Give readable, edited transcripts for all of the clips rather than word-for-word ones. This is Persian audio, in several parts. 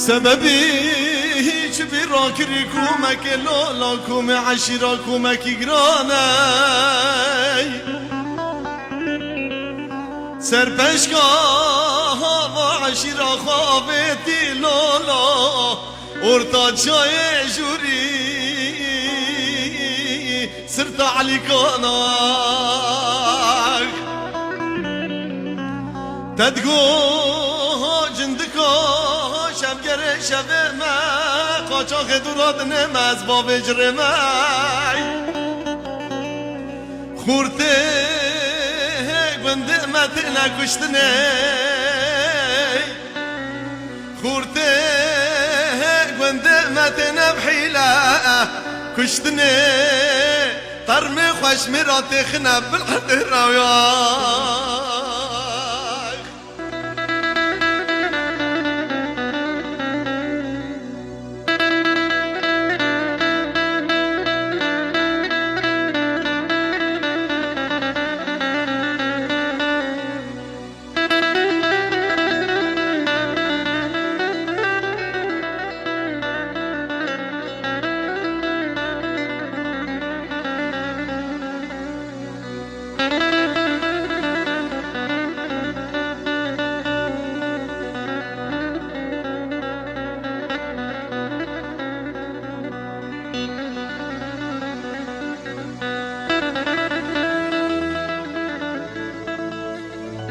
سببي هیچ بیراکری کمک لالا کم عشیرا کمکی گرانه سرپشگاه و عشیرا خوابتی لالا ارتا چای جوری سرت علی کاناک تدگو جندکا شبگره شبه ما قاچاق دوراد نمز با وجر مای خورته گنده مت نکشتنه خورته گنده مت نبحیله کشتنه قرم خوش مرات خنب بالحد راویان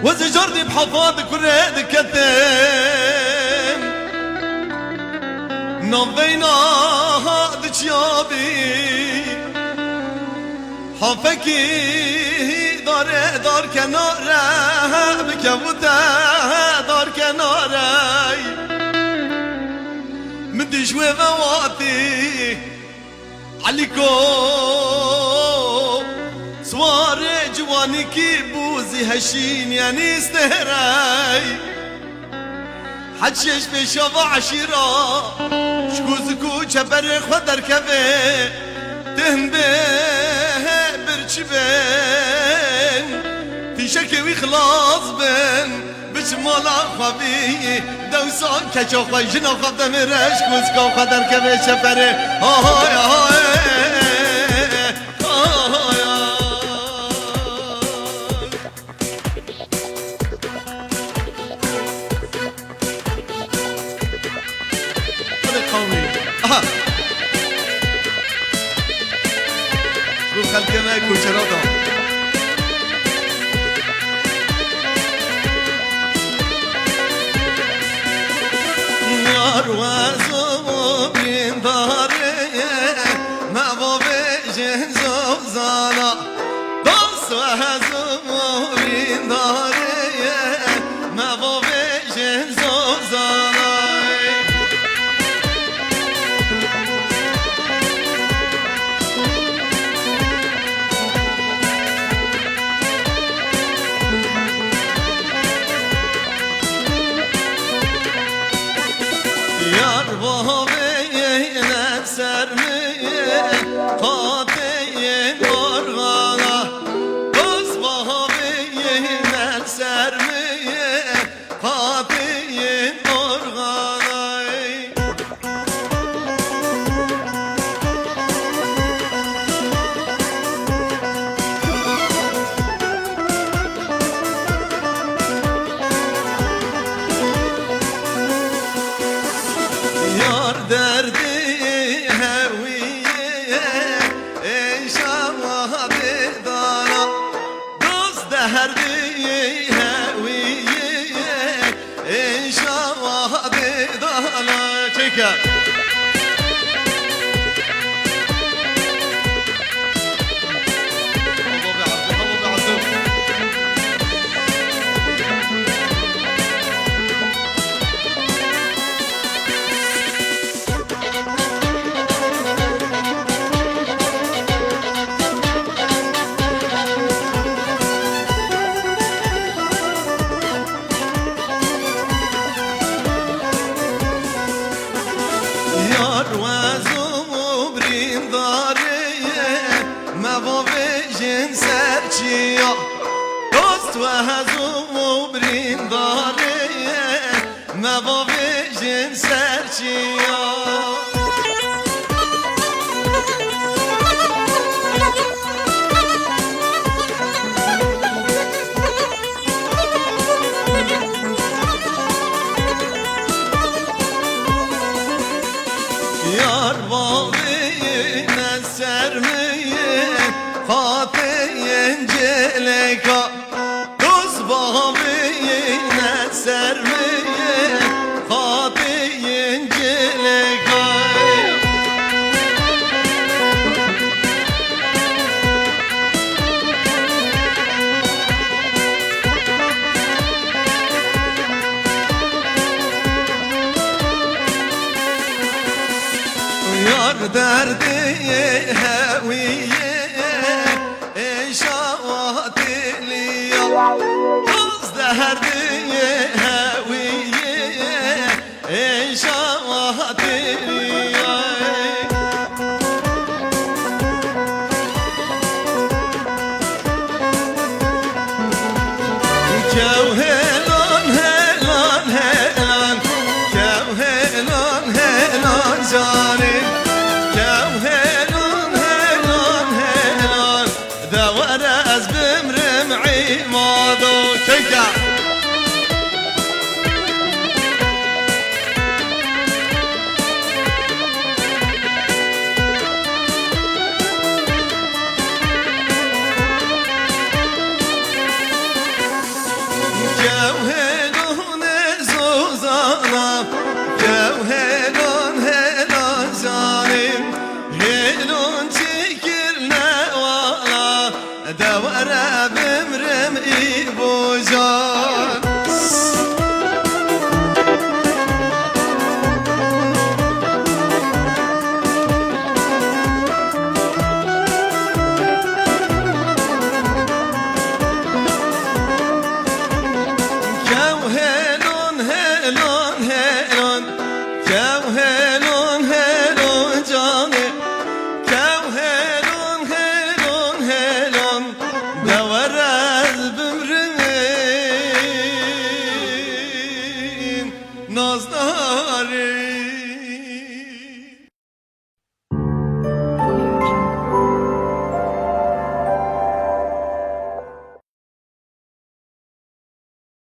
وزجرني بحفاظ كريد كتم نوبينا هاد جيابي حفكي دار كناره بكبوته دار كناره مدي شوي فواتي عليكو سوار جواني كي بوزي هشين يعني استهراي حجيش بشافا عشيرة شكوزكو جبر خدر كفي تهنده برشبين تشكي ويخلاص بين بشمالا خبي دوسان كجا خيجنا خد مرش كوزكو خدر كفي شبره هاي هاي خلقنا كوشرادا نار وزو بين داري ما بابي جنزو زانا دوس وزو بين داري ما بابي جنزو زانا قاتين مرغانا بس بهابين السرمية قاتين مرغانا يار دردي هردي هوية إن شاء الله ضلع تكا و هزوم و برین داره ما با ویژن سرچیا Yar bağıyla sermeyin Fatihin celeka Dost bağıyla sermeyin Fatihin celeka Yar derdi heviye eşavatiliya Kız derdi heviye eşavatiliya Kevhelan helan helan Kevhelan helan zalim Kevhelan helan helan Devar az bimrim imado Çekya Kevhelan ezozana Kevhelan helan zalim Helon çekirne vala Devara bimrim ibojan Kevhelan helan helan Kevhelan helan canım Kevhelan helan helan Devarez bimrim Nazdarim